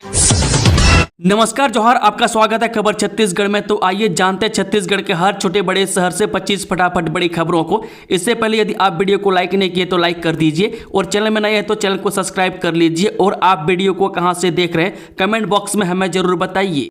नमस्कार जोहार, आपका स्वागत है खबर छत्तीसगढ़ में। तो आइए जानते हैं छत्तीसगढ़ के हर छोटे बड़े शहर से 25 फटाफट बड़ी खबरों को। इससे पहले यदि आप वीडियो को लाइक नहीं किए तो लाइक कर दीजिए और चैनल में नए हैं तो चैनल को सब्सक्राइब कर लीजिए। और आप वीडियो को कहां से देख रहे हैं कमेंट बॉक्स में हमें जरूर बताइए।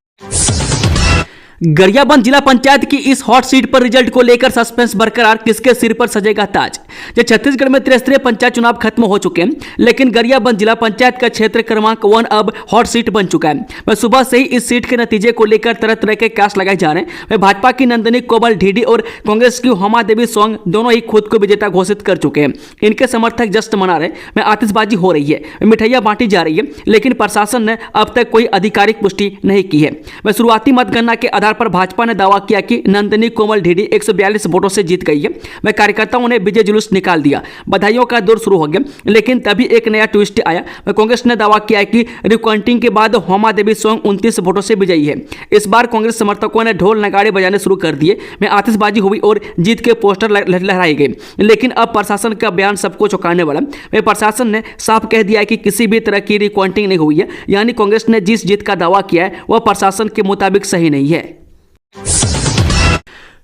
गरियाबंद जिला पंचायत की इस हॉट सीट पर रिजल्ट को लेकर सस्पेंस बरकरार, किसके सिर पर सजेगा ताज। जो छत्तीसगढ़ में त्रिस्तरीय पंचायत चुनाव खत्म हो चुके हैं, लेकिन गरियाबंद जिला पंचायत का क्षेत्र क्रमांक 1 अब हॉट सीट बन चुका है। वह सुबह से ही इस सीट के नतीजे को लेकर तरह तरह के कयास लगाए जा रहे हैं। वह भाजपा की नंदिनी कोमल ढीडी और कांग्रेस की हुमा देवी सोंग दोनों ही खुद को विजेता घोषित कर चुके हैं। इनके समर्थक जश्न मना रहे हैं, आतिशबाजी हो रही है, मिठाइयां बांटी जा रही है, लेकिन प्रशासन ने अब तक कोई आधिकारिक पुष्टि नहीं की है। वह शुरुआती मतगणना के आधार पर भाजपा ने दावा किया कि नंदिनी कोमल ढीडी 142 वोटों से जीत गई है। वह कार्यकर्ताओं ने विजय जुलूस निकाल दिया, बधाइयों का दौर शुरू हो गया, लेकिन तभी एक नया ट्विस्ट आया। वह कांग्रेस ने दावा किया कि रिकाउंटिंग के बाद हुमा देवी सोंग 29 वोटों से विजयी है। इस बार कांग्रेस समर्थकों ने ढोल नगाड़े बजाने शुरू कर दिए, में आतिशबाजी हुई और जीत के पोस्टर लहराए गए। लेकिन अब प्रशासन का बयान सबको चौंकाने वाला है। प्रशासन ने साफ कह दिया है कि किसी भी तरह की रिकाउंटिंग नहीं हुई है, यानी कांग्रेस ने जिस जीत का दावा किया है वह प्रशासन के मुताबिक सही नहीं है।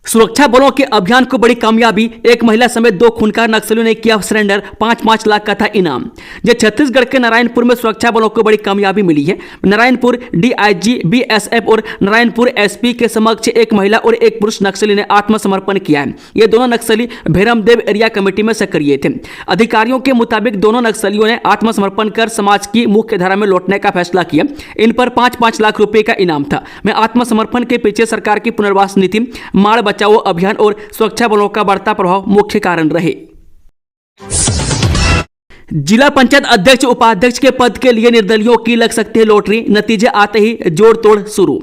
सुरक्षा बलों के अभियान को बड़ी कामयाबी, एक महिला समेत 2 खूंखार नक्सलियों ने किया सरेंडर, 5-5 लाख का था इनाम। जो छत्तीसगढ़ के नारायणपुर में सुरक्षा बलों को बड़ी कामयाबी मिली है। नारायणपुर डीआईजी बीएसएफ और नारायणपुर एसपी के समक्ष एक महिला और एक पुरुष नक्सली ने आत्मसमर्पण किया है। ये दोनों नक्सली भैरमदेव एरिया कमेटी में सक्रिय थे। अधिकारियों के मुताबिक दोनों नक्सलियों ने आत्मसमर्पण कर समाज की मुख्य धारा में लौटने का फैसला किया। इन पर 5-5 लाख रुपए का इनाम था। मैं आत्मसमर्पण के पीछे सरकार की पुनर्वास नीति, माड़ बचाओ अभियान और सुरक्षा बलों का बढ़ता प्रभाव मुख्य कारण रहे। जिला पंचायत अध्यक्ष उपाध्यक्ष के पद के लिए निर्दलियों की लग सकती है लॉटरी, नतीजे आते ही जोड़ तोड़ शुरू।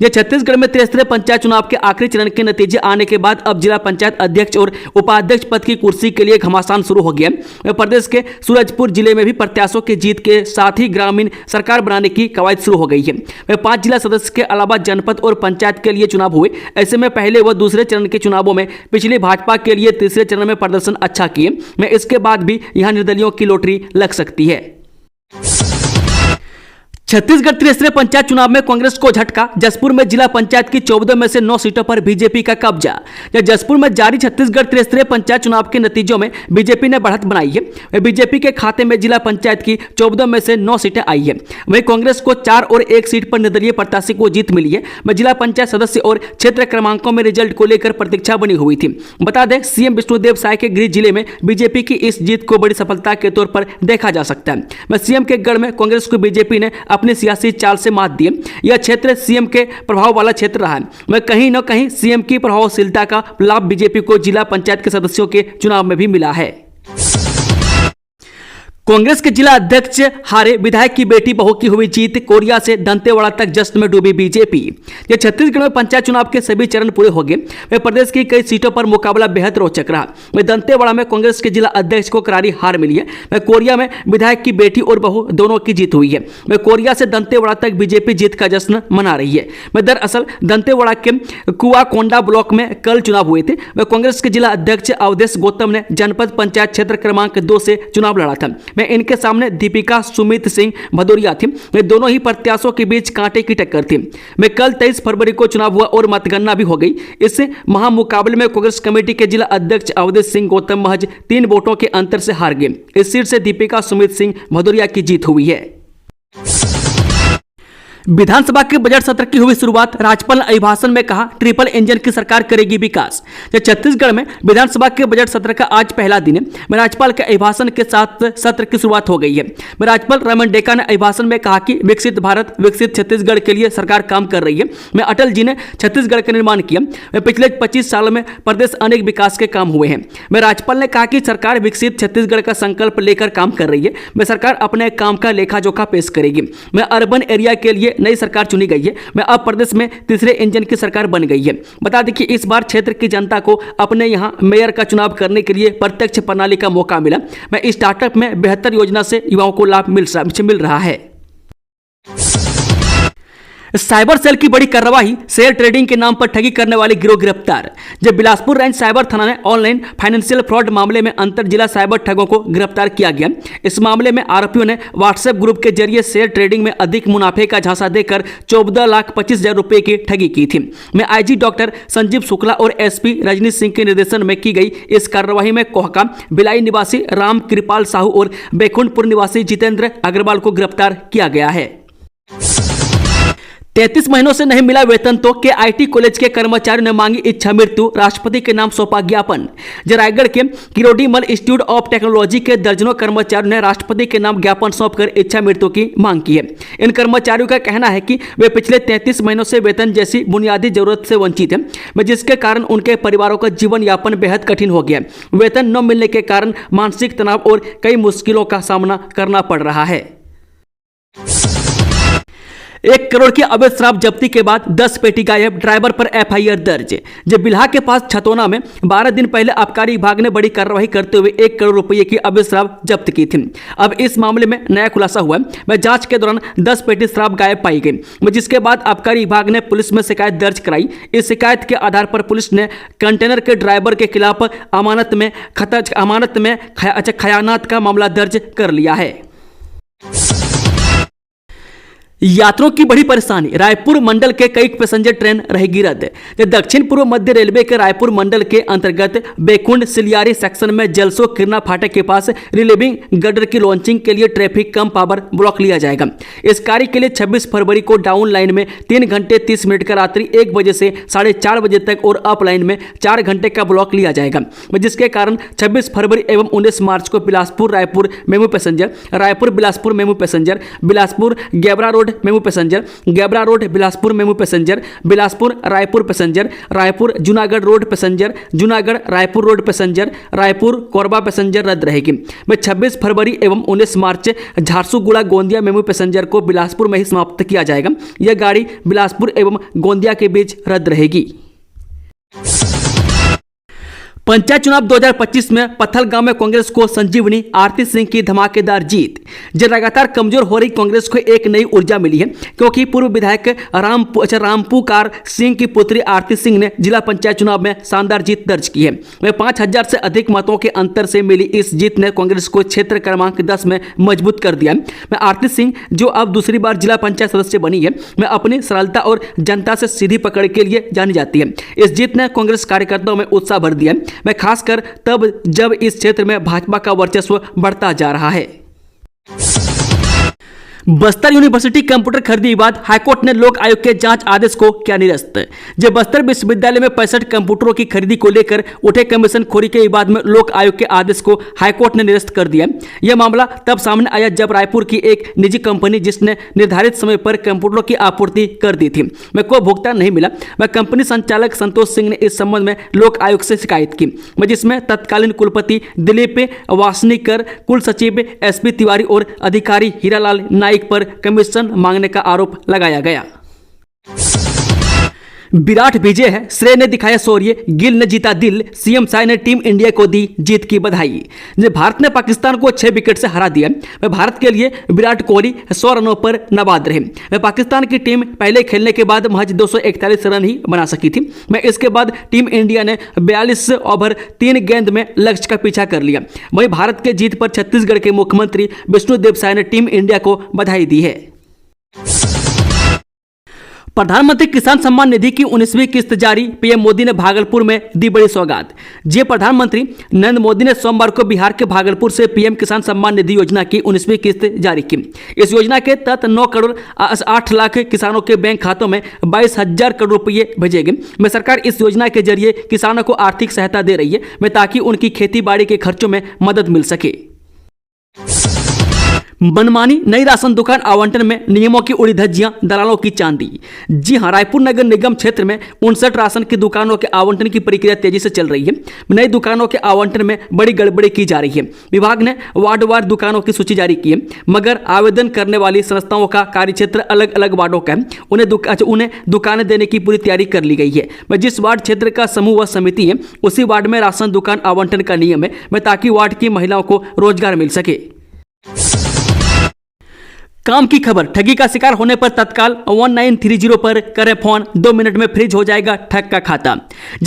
यह छत्तीसगढ़ में त्रिस्तरीय पंचायत चुनाव के आखिरी चरण के नतीजे आने के बाद अब जिला पंचायत अध्यक्ष और उपाध्यक्ष पद की कुर्सी के लिए घमासान शुरू हो गया। प्रदेश के सूरजपुर जिले में भी प्रत्याशियों की जीत के साथ ही ग्रामीण सरकार बनाने की कवायद शुरू हो गई है। 5 जिला सदस्य के अलावा जनपद और पंचायत के लिए चुनाव हुए। ऐसे में पहले व दूसरे चरण के चुनावों में पिछली भाजपा के लिए तीसरे चरण में प्रदर्शन अच्छा किए। इसके बाद भी यहां निर्दलियों की लॉटरी लग सकती है। छत्तीसगढ़ त्रिस्तरीय पंचायत चुनाव में कांग्रेस को झटका, जसपुर में जिला पंचायत की 14 में से 9 सीटों पर बीजेपी का कब्जा। जसपुर में जारी छत्तीसगढ़ त्रिस्तरीय पंचायत चुनाव के नतीजों में बीजेपी ने बढ़त बनाई है। बीजेपी के खाते में जिला पंचायत की 14 में से 9 सीटें आई है। वहीं कांग्रेस को 4 और 1 सीट पर निर्दलीय प्रत्याशी को जीत मिली है। जिला पंचायत सदस्य और क्षेत्र क्रमांकों में रिजल्ट को लेकर प्रतीक्षा बनी हुई थी। बता दें, सीएम विष्णुदेव साय के गृह जिले में बीजेपी की इस जीत को बड़ी सफलता के तौर पर देखा जा सकता है। सीएम के गढ़ में कांग्रेस को बीजेपी ने अपनी सियासी चाल से मात दी। यह क्षेत्र सीएम के प्रभाव वाला क्षेत्र रहा है। कहीं न कहीं सीएम की प्रभावशीलता का लाभ बीजेपी को जिला पंचायत के सदस्यों के चुनाव में भी मिला है। कांग्रेस के जिला अध्यक्ष हारे, विधायक की बेटी बहू की हुई जीत, कोरिया से दंतेवाड़ा तक जश्न में डूबी बीजेपी। ये छत्तीसगढ़ में पंचायत चुनाव के सभी चरण पूरे हो गए। प्रदेश की कई सीटों पर मुकाबला बेहद रोचक रहा। दंतेवाड़ा में कांग्रेस के जिला अध्यक्ष को करारी हार मिली है। कोरिया में विधायक की बेटी और बहू दोनों की जीत हुई है। कोरिया से दंतेवाड़ा तक बीजेपी जीत का जश्न मना रही है। दरअसल दंतेवाड़ा के कुआकोंडा ब्लॉक में कल चुनाव हुए थे। कांग्रेस के जिला अध्यक्ष अवधेश गौतम ने जनपद पंचायत क्षेत्र क्रमांक 2 से चुनाव लड़ा था। इनके सामने दीपिका सुमित सिंह भदौरिया थी। दोनों ही प्रत्याशियों के बीच कांटे की टक्कर थी। कल 23 फरवरी को चुनाव हुआ और मतगणना भी हो गई। इस महामुकाबले में कांग्रेस कमेटी के जिला अध्यक्ष अवधेश सिंह गौतम महज 3 वोटों के अंतर से हार गए। इस सीट से दीपिका सुमित सिंह भदौरिया की जीत हुई है। विधानसभा के बजट सत्र की हुई शुरुआत, राज्यपाल ने अभिभाषण में कहा ट्रिपल इंजन की सरकार करेगी विकास। छत्तीसगढ़ में विधानसभा के बजट सत्र का आज पहला दिन है। राज्यपाल के अभिभाषण के साथ सत्र की शुरुआत हो गई है। राज्यपाल रमन डेका ने अभिभाषण में कहा कि विकसित भारत विकसित छत्तीसगढ़ के लिए सरकार काम कर रही है। अटल जी ने छत्तीसगढ़ का निर्माण किया। पिछले 25 सालों में प्रदेश अनेक विकास के काम हुए हैं। राज्यपाल ने कहा कि सरकार विकसित छत्तीसगढ़ का संकल्प लेकर काम कर रही है। सरकार अपने काम का लेखा जोखा पेश करेगी। अर्बन एरिया के लिए नई सरकार चुनी गई है। अब प्रदेश में तीसरे इंजन की सरकार बन गई है। बता दें कि इस बार क्षेत्र की जनता को अपने यहां मेयर का चुनाव करने के लिए प्रत्यक्ष प्रणाली का मौका मिला। इस स्टार्टअप में बेहतर योजना से युवाओं को लाभ मिल रहा है। साइबर सेल की बड़ी कार्रवाई, शेयर ट्रेडिंग के नाम पर ठगी करने वाले गिरोह गिरफ्तार। जब बिलासपुर रेंज साइबर थाना ने ऑनलाइन फाइनेंशियल फ्रॉड मामले में अंतर जिला साइबर ठगों को गिरफ्तार किया गया। इस मामले में आरोपियों ने व्हाट्सएप ग्रुप के जरिए शेयर ट्रेडिंग में अधिक मुनाफे का झांसा देकर 14,25,000 रुपए की ठगी की थी। में आईजी डॉक्टर संजीव शुक्ला और एसपी रजनीश सिंह के निर्देशन में की गई इस कार्रवाई में कोहका बिलाई निवासी राम कृपाल साहू और बैकुंठपुर निवासी जितेंद्र अग्रवाल को गिरफ्तार किया गया है। 33 महीनों से नहीं मिला वेतन तो के आईटी कॉलेज के कर्मचारियों ने मांगी इच्छा मृत्यु, राष्ट्रपति के नाम सौंपा ज्ञापन। रायगढ़ के किरोड़ीमल इंस्टीट्यूट ऑफ टेक्नोलॉजी के दर्जनों कर्मचारियों ने राष्ट्रपति के नाम ज्ञापन सौंपकर इच्छा मृत्यु की मांग की है। इन कर्मचारियों का कहना है कि वे पिछले 33 महीनों से वेतन जैसी बुनियादी जरूरत से वंचित हैं, जिसके कारण उनके परिवारों का जीवन यापन बेहद कठिन हो गया। वेतन न मिलने के कारण मानसिक तनाव और कई मुश्किलों का सामना करना पड़ रहा है। 1 करोड़ की अवैध शराब जब्ती के बाद 10 पेटी गायब, ड्राइवर पर एफआईआर दर्ज। जब बिल्हा के पास छतौना में 12 दिन पहले आबकारी विभाग ने बड़ी कार्रवाई करते हुए 1 करोड़ रुपए की अवैध शराब जब्त की थी। अब इस मामले में नया खुलासा हुआ है। जांच के दौरान 10 पेटी शराब गायब पाई गई, जिसके बाद आबकारी विभाग ने पुलिस में शिकायत दर्ज कराई। इस शिकायत के आधार पर पुलिस ने कंटेनर के ड्राइवर के खिलाफ अमानत में खयानात का मामला दर्ज कर लिया है। यात्रियों की बड़ी परेशानी, रायपुर मंडल के कई पैसेंजर ट्रेन रहेगी रद्द। दक्षिण पूर्व मध्य रेलवे के रायपुर मंडल के अंतर्गत बेकुंड सिलियारी सेक्शन में जलसो किरना फाटक के पास रिलीविंग गर्डर की लॉन्चिंग के लिए ट्रैफिक कम पावर ब्लॉक लिया जाएगा। इस कार्य के लिए 26 फरवरी को डाउन लाइन में 3 घंटे 30 मिनट का रात्रि 1 बजे से 4:30 बजे तक और अप लाइन में 4 घंटे का ब्लॉक लिया जाएगा, जिसके कारण 26 फरवरी एवं 19 मार्च को Bilaspur Raipur MEMU passenger, Raipur Bilaspur MEMU passenger, Bilaspur गेबरा road MEMU passenger, गेबरा road Bilaspur MEMU passenger, Bilaspur Raipur passenger, Raipur Junagadh road passenger, Junagadh Raipur road passenger, Raipur Korba passenger रद्द रहेगी। में 26 फरवरी एवं 19 मार्च झारसुगुड़ा गोंदिया मेमू पैसेंजर को बिलासपुर में ही समाप्त किया जाएगा। यह गाड़ी बिलासपुर एवं गोंदिया के बीच रद्द रहेगी। पंचायत चुनाव 2025 में पत्थलगांव में कांग्रेस को संजीवनी, आरती सिंह की धमाकेदार जीत। जब लगातार कमजोर हो रही कांग्रेस को एक नई ऊर्जा मिली है, क्योंकि पूर्व विधायक रामपुकार सिंह की पुत्री आरती सिंह ने जिला पंचायत चुनाव में शानदार जीत दर्ज की है। वह 5,000 से अधिक मतों के अंतर से मिली इस जीत ने कांग्रेस को क्षेत्र क्रमांक 10 में मजबूत कर दिया। मैं आरती सिंह, जो अब दूसरी बार जिला पंचायत सदस्य बनी है, मैं अपनी सरलता और जनता से सीधी पकड़ के लिए जानी जाती है। इस जीत ने कांग्रेस कार्यकर्ताओं में उत्साह भर दिया, मैं खासकर तब जब इस क्षेत्र में भाजपा का वर्चस्व बढ़ता जा रहा है। बस्तर यूनिवर्सिटी कंप्यूटर खरीदी विवाद, हाईकोर्ट ने लोक आयोग के जांच आदेश को किया निरस्त। जब बस्तर विश्वविद्यालय में 65 कंप्यूटरों की खरीदी को लेकर उठे कमीशन खोरी के विवाद में लोक आयोग के आदेश को हाईकोर्ट ने निरस्त कर दिया। यह मामला तब सामने आया जब रायपुर की एक निजी कंपनी, जिसने निर्धारित समय पर कंप्यूटरों की आपूर्ति कर दी थी, में कोई भुगतान नहीं मिला। वह कंपनी संचालक संतोष सिंह ने इस संबंध में लोक आयोग से शिकायत की, जिसमें तत्कालीन कुलपति दिलीप वासनीकर, कुल सचिव एसपी तिवारी और अधिकारी हीरालाल नाइक पर कमीशन मांगने का आरोप लगाया गया। विराट विजय है, श्रेय ने दिखाया शौर्य, गिल ने जीता दिल, सीएम शाह ने टीम इंडिया को दी जीत की बधाई। भारत ने पाकिस्तान को 6 विकेट से हरा दिया। भारत के लिए विराट कोहली 100 रनों पर नवाद रहे। पाकिस्तान की टीम पहले खेलने के बाद महज 241 रन ही बना सकी थी। इसके बाद टीम इंडिया ने 42 ओवर 3 गेंद में लक्ष्य का पीछा कर लिया। वहीं भारत के जीत पर छत्तीसगढ़ के मुख्यमंत्री विष्णुदेव साय ने टीम इंडिया को बधाई दी है। प्रधानमंत्री किसान सम्मान निधि की 19वीं किस्त जारी, पीएम मोदी ने भागलपुर में दी बड़ी सौगात। जी, प्रधानमंत्री नरेंद्र मोदी ने सोमवार को बिहार के भागलपुर से पीएम किसान सम्मान निधि योजना की 19वीं किस्त जारी की। इस योजना के तहत 9 करोड़ 8 लाख किसानों के बैंक खातों में 22,000 करोड़ रुपये भेजे गए। सरकार इस योजना के जरिए किसानों को आर्थिक सहायता दे रही है, ताकि उनकी खेती बाड़ी के खर्चों में मदद मिल सके। मनमानी नई राशन दुकान आवंटन में नियमों की उड़ी धज्जियां, दलालों की चांदी। जी हां, रायपुर नगर निगम क्षेत्र में 59 राशन की दुकानों के आवंटन की प्रक्रिया तेजी से चल रही है। नई दुकानों के आवंटन में बड़ी गड़बड़ी की जा रही है। विभाग ने वार्डवार दुकानों की सूची जारी की है, मगर आवेदन करने वाली संस्थाओं का कार्यक्षेत्र अलग अलग वार्डों का है। उन्हें दुकानें देने की पूरी तैयारी कर ली गई है। जिस वार्ड क्षेत्र का समूह व समिति है, उसी वार्ड में राशन दुकान आवंटन का नियम है, ताकि वार्ड की महिलाओं को रोजगार मिल सके। काम की खबर, ठगी का शिकार होने पर तत्काल 1930 पर करें फोन, 2 मिनट में फ्रीज हो जाएगा ठग का खाता।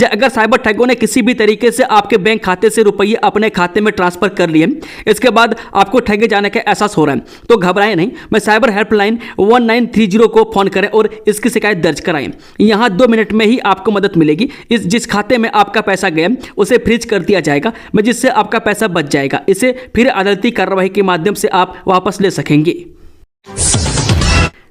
अगर साइबर ठगों ने किसी भी तरीके से आपके बैंक खाते से रुपये अपने खाते में ट्रांसफर कर लिए, इसके बाद आपको ठगे जाने का एहसास हो रहा है, तो घबराएं नहीं। मैं साइबर हेल्पलाइन 1930 को फोन करें और इसकी शिकायत दर्ज कराएं। यहां 2 मिनट में ही आपको मदद मिलेगी। जिस खाते में आपका पैसा गया उसे फ्रीज कर दिया जाएगा, जिससे आपका पैसा बच जाएगा। इसे फिर अदालती कार्रवाई के माध्यम से आप वापस ले सकेंगे।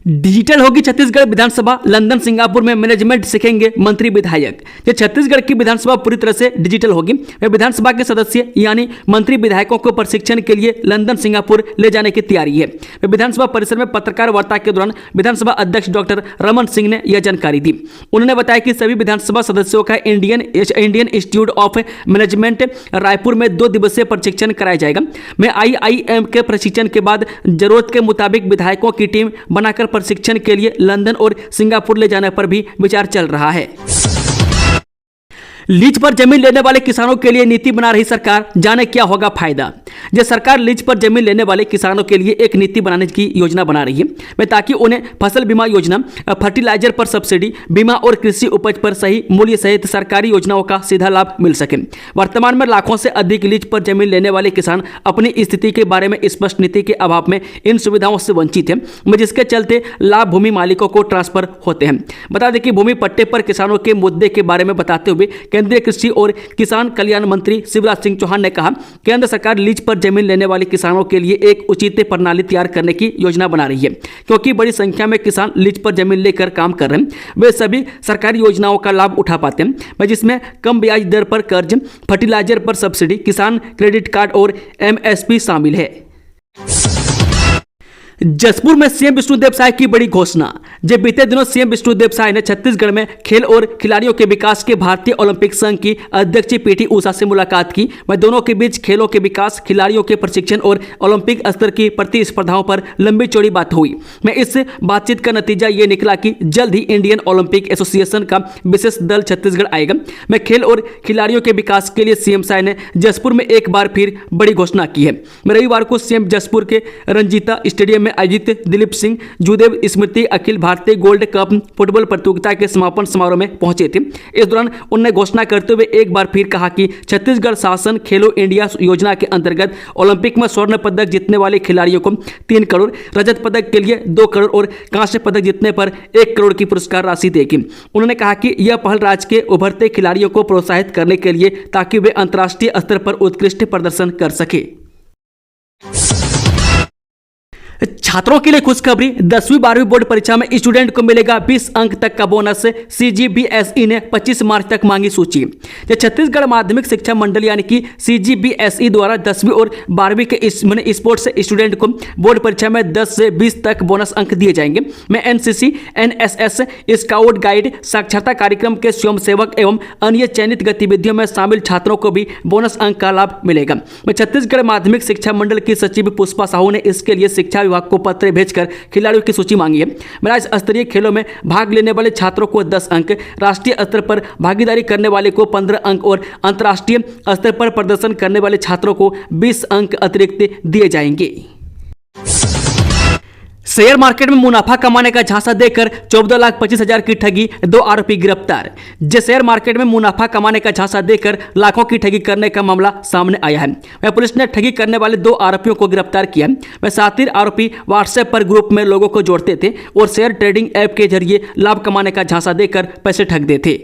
डिजिटल होगी छत्तीसगढ़ विधानसभा, लंदन सिंगापुर में मैनेजमेंट सीखेंगे मंत्री विधायक। छत्तीसगढ़ की विधानसभा पूरी तरह से डिजिटल होगी। विधानसभा के सदस्य यानी मंत्री विधायकों को प्रशिक्षण के लिए लंदन सिंगापुर ले जाने की तैयारी है। विधानसभा परिसर में पत्रकार वार्ता के दौरान विधानसभा अध्यक्ष डॉक्टर रमन सिंह ने यह जानकारी दी। उन्होंने बताया कि सभी विधानसभा सदस्यों का Indian institute of management Raipur में 2 दिवसीय प्रशिक्षण कराया जाएगा। मैं IIM के प्रशिक्षण के बाद जरूरत के मुताबिक विधायकों की टीम बनाकर प्रशिक्षण के लिए लंदन और सिंगापुर ले जाने पर भी विचार चल रहा है। लीज पर जमीन लेने वाले किसानों के लिए नीति बना रही सरकार, जाने क्या होगा फायदा। सरकार लीज पर जमीन लेने वाले किसानों के लिए एक नीति बनाने की योजना बना रही है, ताकि उन्हें फसल बीमा योजना, फर्टिलाइजर पर सब्सिडी, बीमा और कृषि उपज पर सही मूल्य सहित सरकारी योजनाओं का सीधा लाभ मिल सके। वर्तमान में लाखों से अधिक लीज पर जमीन लेने वाले किसान अपनी स्थिति के बारे में स्पष्ट नीति के अभाव में इन सुविधाओं से वंचित है, जिसके चलते लाभ भूमि मालिकों को ट्रांसफर होते हैं। बता दें कि भूमि पट्टे पर किसानों के मुद्दे के बारे में बताते हुए केंद्रीय कृषि और किसान कल्याण मंत्री शिवराज सिंह चौहान ने कहा, केंद्र सरकार लीज पर जमीन लेने वाले किसानों के लिए एक उचित प्रणाली तैयार करने की योजना बना रही है, क्योंकि बड़ी संख्या में किसान लीज पर जमीन लेकर काम कर रहे हैं। वे सभी सरकारी योजनाओं का लाभ उठा पाते हैं, जिसमें कम ब्याज दर पर कर्ज, फर्टिलाइजर पर सब्सिडी, किसान क्रेडिट कार्ड और MSP शामिल है। जसपुर में सीएम विष्णुदेव साय की बड़ी घोषणा। बीते दिनों सीएम विष्णुदेव साय ने छत्तीसगढ़ में खेल और खिलाड़ियों के विकास के भारतीय ओलंपिक संघ की अध्यक्ष PT उषा से मुलाकात की। वह दोनों के बीच खेलों के विकास, खिलाड़ियों के प्रशिक्षण और ओलंपिक स्तर की प्रतिस्पर्धाओं पर लंबी चौड़ी बात हुई। इस बातचीत का नतीजा ये निकला कि जल्द ही इंडियन ओलंपिक एसोसिएशन का विशेष दल छत्तीसगढ़ आएगा। खेल और खिलाड़ियों के विकास के लिए सीएम साय ने जसपुर में एक बार फिर बड़ी घोषणा की है। रविवार को सीएम जसपुर के रंजीता स्टेडियम में आयोजित दिलीप सिंह जूदेव स्मृति Akhil Bharatiya gold cup football प्रतियोगिता के समापन समारोह में पहुंचे थे। इस दौरान उन्होंने घोषणा करते हुए एक बार फिर कहा कि छत्तीसगढ़ शासन खेलो इंडिया योजना के अंतर्गत ओलंपिक में स्वर्ण पदक जीतने वाले खिलाड़ियों को 3 करोड़, रजत पदक के लिए 2 करोड़ और कांस्य पदक जीतने पर 1 करोड़ की पुरस्कार राशि देगी। उन्होंने कहा कि यह पहल राज्य के उभरते खिलाड़ियों को प्रोत्साहित करने के लिए, ताकि वे अंतर्राष्ट्रीय स्तर पर उत्कृष्ट प्रदर्शन कर सके। छात्रों के लिए खुशखबरी, 10वीं 12वीं बोर्ड परीक्षा में स्टूडेंट को मिलेगा 20 अंक तक का बोनस। CGBSE ने 25 मार्च तक मांगी सूची। छत्तीसगढ़ माध्यमिक शिक्षा मंडल यानी कि CGBSE द्वारा 10वीं और 12वीं के स्पोर्ट्स स्टूडेंट को बोर्ड परीक्षा में 10 से 20 तक बोनस अंक दिए जाएंगे। NCC, NSS, स्काउट गाइड, साक्षरता कार्यक्रम के स्वयंसेवक एवं अन्य चयनित गतिविधियों में शामिल छात्रों को भी बोनस अंक का लाभ मिलेगा। छत्तीसगढ़ माध्यमिक शिक्षा मंडल की सचिव पुष्पा साहू ने इसके लिए शिक्षा विभाग को पत्र भेजकर खिलाड़ियों की सूची मांगी है। राज्य स्तरीय खेलों में भाग लेने वाले छात्रों को 10 अंक, राष्ट्रीय स्तर पर भागीदारी करने वाले को 15 अंक और अंतर्राष्ट्रीय स्तर पर प्रदर्शन करने वाले छात्रों को 20 अंक अतिरिक्त दिए जाएंगे। शेयर मार्केट में मुनाफा कमाने का झांसा देकर 14,25,000 की ठगी, 2 आरोपी गिरफ्तार। शेयर मार्केट में मुनाफा कमाने का झांसा देकर लाखों की ठगी करने का मामला सामने आया है। पुलिस ने ठगी करने वाले 2 आरोपियों को गिरफ्तार किया। शातिर आरोपी व्हाट्सएप पर ग्रुप में लोगों को जोड़ते थे और शेयर ट्रेडिंग ऐप के जरिए लाभ कमाने का झांसा देकर पैसे ठगते थे।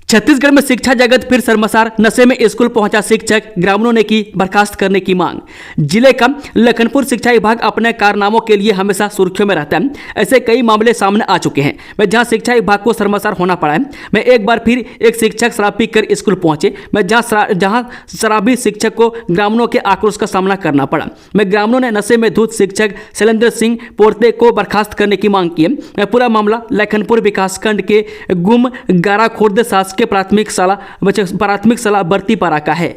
छत्तीसगढ़ में शिक्षा जगत फिर शर्मसार, नशे में स्कूल पहुंचा शिक्षक, ग्रामीणों ने की बर्खास्त करने की मांग। जिले का लखनपुर शिक्षा विभाग अपने कारनामों के लिए हमेशा सुर्खियों में रहता है। ऐसे कई मामले सामने आ चुके हैं जहां शिक्षा विभाग को शर्मसार होना पड़ा है। एक बार फिर एक शिक्षक शराब पीकर स्कूल पहुंचे, जहां शराबी शिक्षक को ग्रामीणों के आक्रोश का सामना करना पड़ा। ग्रामीणों ने नशे में धुत शिक्षक शैलेंद्र सिंह पोर्ते को बर्खास्त करने की मांग की है। पूरा मामला लखनपुर विकासखंड के गुम गारा खुर्द शासकीय प्राथमिक शाला बर्तीपारा का है।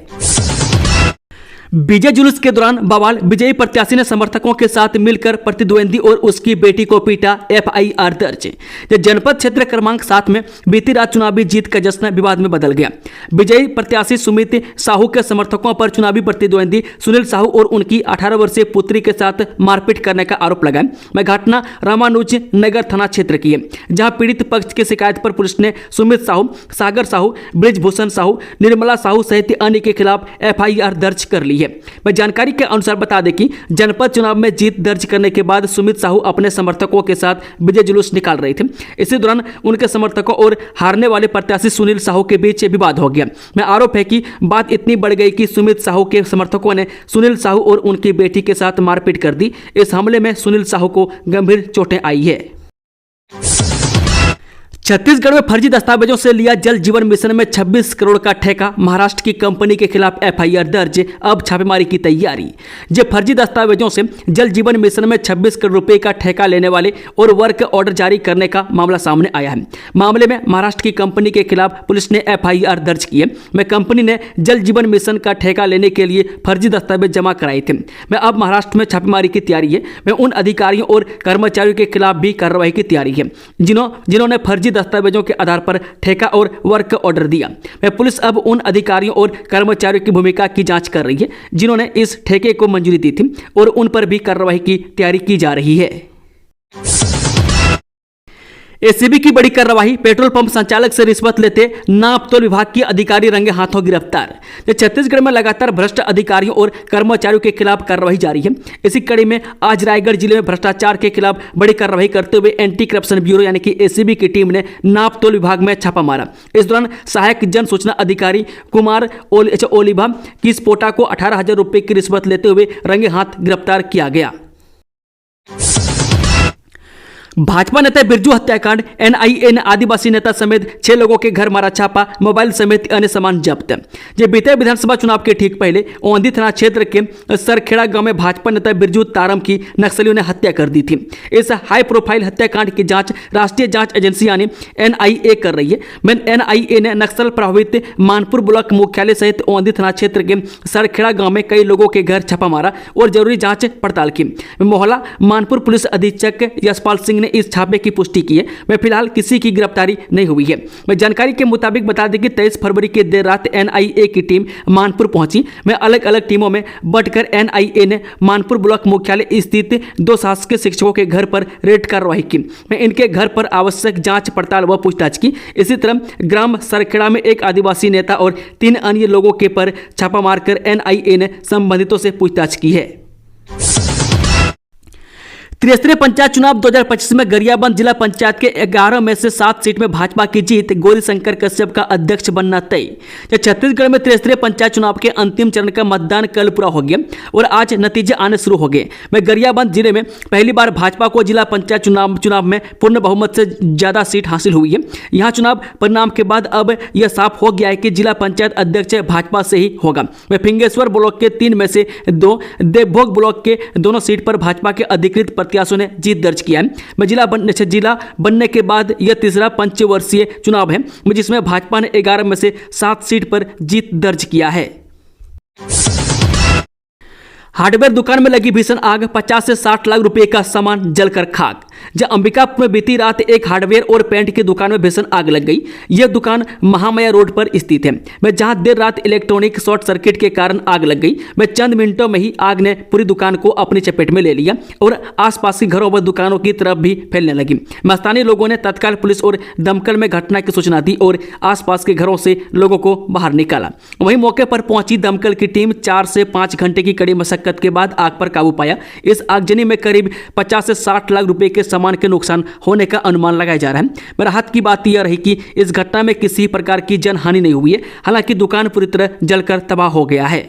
विजय जुलूस के दौरान बवाल, विजयी प्रत्याशी ने समर्थकों के साथ मिलकर प्रतिद्वंदी और उसकी बेटी को पीटा, एफआईआर दर्ज। जनपद क्षेत्र क्रमांक 7 में बीती रात चुनावी जीत का जश्न विवाद में बदल गया। विजयी प्रत्याशी सुमित साहू के समर्थकों पर चुनावी प्रतिद्वंदी सुनील साहू और उनकी 18 वर्षीय पुत्री के साथ मारपीट करने का आरोप लगा। मैं घटना रामानुज नगर थाना क्षेत्र की है, जहां पीड़ित पक्ष की शिकायत पर पुलिस ने सुमित साहू, सागर साहू, ब्रिजभूषण साहू, निर्मला साहू सहित अन्य के खिलाफ एफआईआर दर्ज कर ली है। मैं जानकारी के अनुसार बता दें कि जनपद चुनाव में जीत दर्ज करने के बाद सुमित साहू अपने समर्थकों के साथ विजय जुलूस निकाल रहे थे। इसी दौरान उनके समर्थकों और हारने वाले प्रत्याशी सुनील साहू के बीच विवाद हो गया। मैं आरोप है कि बात इतनी बढ़ गई कि सुमित साहू के समर्थकों ने सुनील साहू और उनकी बेटी के साथ मारपीट कर दी। इस हमले में सुनील साहू को गंभीर चोटें आई है। छत्तीसगढ़ में फर्जी दस्तावेजों से लिया जल जीवन मिशन में 26 करोड़ का ठेका, महाराष्ट्र की कंपनी के खिलाफ एफआईआर दर्ज, अब छापेमारी की तैयारी। फर्जी दस्तावेजों से जल जीवन मिशन में 26 करोड़ रुपए का ठेका लेने वाले और वर्क ऑर्डर जारी करने का मामला सामने आया है। मामले में महाराष्ट्र की कंपनी के खिलाफ पुलिस ने एफआईआर दर्ज की है। कंपनी ने जल जीवन मिशन का ठेका लेने के लिए फर्जी दस्तावेज जमा कराए थे। अब महाराष्ट्र में छापेमारी की तैयारी है। उन अधिकारियों और कर्मचारियों के खिलाफ भी कार्रवाई की तैयारी है जिन्होंने फर्जी दस्तावेजों के आधार पर ठेका और वर्क ऑर्डर दिया। पुलिस अब उन अधिकारियों और कर्मचारियों की भूमिका की जांच कर रही है जिन्होंने इस ठेके को मंजूरी दी थी और उन पर भी कार्रवाई की तैयारी की जा रही है। एसीबी की बड़ी कार्रवाई, पेट्रोल पंप संचालक से रिश्वत लेते नाप तोल विभाग के अधिकारी रंगे हाथों गिरफ्तार। छत्तीसगढ़ में लगातार भ्रष्ट अधिकारियों और कर्मचारियों के खिलाफ कार्रवाई जारी है। इसी कड़ी में आज रायगढ़ जिले में भ्रष्टाचार के खिलाफ बड़ी कार्रवाई करते हुए एंटी करप्शन ब्यूरो यानी कि एसीबी की टीम ने नाप तोल विभाग में छापा मारा। इस दौरान सहायक जन सूचना अधिकारी कुमार ओलिभा की स्पोटा को 18,000 रुपये की रिश्वत लेते हुए रंगे हाथ गिरफ्तार किया गया। भाजपा नेता बिरजू हत्याकांड, एनआईए ने आदिवासी नेता समेत 6 लोगों के घर मारा छापा, मोबाइल समेत अन्य सामान जब्त। बीते विधानसभा चुनाव के ठीक पहले औंधी थाना क्षेत्र के सरखेड़ा गांव में भाजपा नेता बिरजू तारम की नक्सलियों ने हत्या कर दी थी। इस हाई प्रोफाइल हत्याकांड की जांच राष्ट्रीय जांच एजेंसी यानी एनआईए कर रही है। एनआईए ने नक्सल प्रभावित मानपुर ब्लॉक मुख्यालय सहित औंधी थाना क्षेत्र के सरखेड़ा गांव में कई लोगों के घर छापा मारा और जरूरी जांच पड़ताल की। मोहल्ला मानपुर पुलिस अधीक्षक यशपाल सिंह इस छापे की पुष्टि की है। फिलहाल किसी की गिरफ्तारी नहीं हुई है। जानकारी के मुताबिक बता दें कि 23 फरवरी की देर रात एनआईए की टीम मानपुर पहुंची। अलग अलग टीमों में बंटकर एनआईए ने मानपुर ब्लॉक मुख्यालय स्थित 2 शासकीय शिक्षकों के घर पर रेड कार्रवाई की। इनके घर पर आवश्यक जांच पड़ताल व पूछताछ की। इसी तरह ग्राम सरखेड़ा में एक आदिवासी नेता और 3 अन्य लोगों के पर छापा मारकर एनआईए ने संबंधितों से पूछताछ की है। त्रिस्तरीय पंचायत चुनाव 2025 में गरियाबंद जिला पंचायत के 11 में से 7 सीट में भाजपा की जीत, गौरीशंकर कश्यप का अध्यक्ष बनना तय। छत्तीसगढ़ में त्रिस्तरीय पंचायत चुनाव के अंतिम चरण का मतदान कल पूरा हो गया और आज नतीजे आने शुरू हो गए। गरियाबंद जिले में पहली बार भाजपा को जिला पंचायत चुनाव में पूर्ण बहुमत से ज्यादा सीट हासिल हुई है। यहाँ चुनाव परिणाम के बाद अब यह साफ हो गया है कि जिला पंचायत अध्यक्ष भाजपा से ही होगा। फिंगेश्वर ब्लॉक के 3 में से 2, देवभोग ब्लॉक के दोनों सीट पर भाजपा के अधिकृत प्रत्याशियों ने जीत दर्ज किया है। जिला बनने के बाद यह तीसरा पंचवर्षीय चुनाव है जिसमें भाजपा ने 11 में से 7 सीट पर जीत दर्ज किया है। हार्डवेयर दुकान में लगी भीषण आग, 50 से 60 लाख रुपए का सामान जलकर खाक। जब अंबिकापुर में बीती रात एक हार्डवेयर और पेंट की दुकान में भीषण आग लग गई। यह दुकान महामाया रोड पर स्थित है जहां देर रात इलेक्ट्रॉनिक शॉर्ट सर्किट के कारण आग लग गई। चंद मिनटों में ही आग ने पूरी दुकान को अपनी चपेट में ले लिया और आसपास के घरों व दुकानों की तरफ भी फैलने लगी। स्थानीय लोगों ने तत्काल पुलिस और दमकल में घटना की सूचना दी और आसपास के घरों से लोगों को बाहर निकाला। वहीं मौके पर पहुंची दमकल की टीम 4 से 5 घंटे की कड़ी मशक्कत के बाद आग पर काबू पाया। इस आगजनी में करीब 50 से 60 लाख रुपए के सामान के नुकसान होने का अनुमान लगाया जा रहा है। राहत की बात यह रही कि इस घटना में किसी प्रकार की जनहानि नहीं हुई है। हालांकि दुकान पूरी तरह जलकर तबाह हो गया है।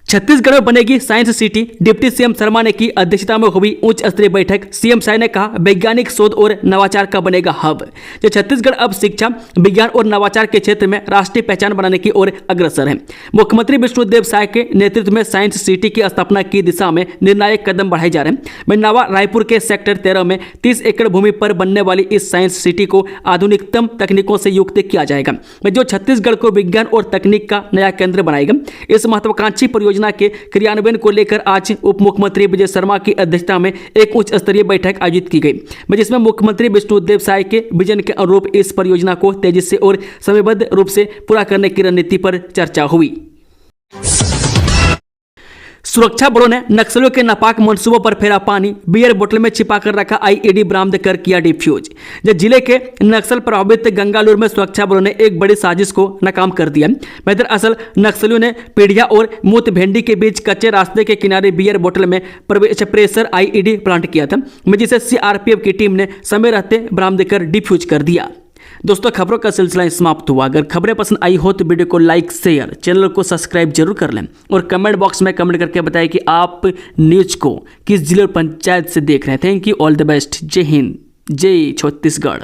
छत्तीसगढ़ में बनेगी science city. Deputy CM Sharma ने की अध्यक्षता में हुई उच्च स्तरीय बैठक। सीएम शाह ने कहा वैज्ञानिक शोध और नवाचार का बनेगा हब। जो छत्तीसगढ़ अब शिक्षा, विज्ञान और नवाचार के क्षेत्र में राष्ट्रीय पहचान बनाने की ओर अग्रसर है। मुख्यमंत्री विष्णुदेव साय के नेतृत्व में साइंस सिटी की स्थापना की दिशा में निर्णायक कदम बढ़ाए जा रहे हैं। मेन्नावा रायपुर के सेक्टर 13 में 30 एकड़ भूमि पर बनने वाली इस साइंस सिटी को आधुनिकतम तकनीकों से युक्त किया जाएगा, जो छत्तीसगढ़ को विज्ञान और तकनीक का नया केंद्र बनाएगा। इस महत्वाकांक्षी परियोजना के क्रियान्वयन को लेकर आज उप मुख्यमंत्री विजय शर्मा की अध्यक्षता में एक उच्च स्तरीय बैठक आयोजित की गई, जिसमें मुख्यमंत्री विष्णुदेव साय के विजन के अनुरूप इस परियोजना को तेजी से और समयबद्ध रूप से पूरा करने की रणनीति पर चर्चा हुई। सुरक्षा बलों ने नक्सलियों के नापाक मंसूबों पर फेरा पानी। बियर बोतल में छिपाकर रखा आईईडी बरामद कर किया डिफ्यूज। जिले के नक्सल प्रभावित गंगालूर में सुरक्षा बलों ने एक बड़ी साजिश को नाकाम कर दिया। दरअसल नक्सलियों ने पीढ़िया और मूत भेंडी के बीच कच्चे रास्ते के किनारे बियर बोतल में प्रेशर आईईडी प्लांट किया था, जिसे सीआरपीएफ की टीम ने समय रहते बरामद कर डिफ्यूज कर दिया। दोस्तों, खबरों का सिलसिला समाप्त हुआ। अगर खबरें पसंद आई हो तो वीडियो को लाइक, शेयर, चैनल को सब्सक्राइब जरूर कर लें और कमेंट बॉक्स में कमेंट करके बताएं कि आप न्यूज को किस जिले और पंचायत से देख रहे हैं। Thank you, all the best. जय हिंद, जय छत्तीसगढ़।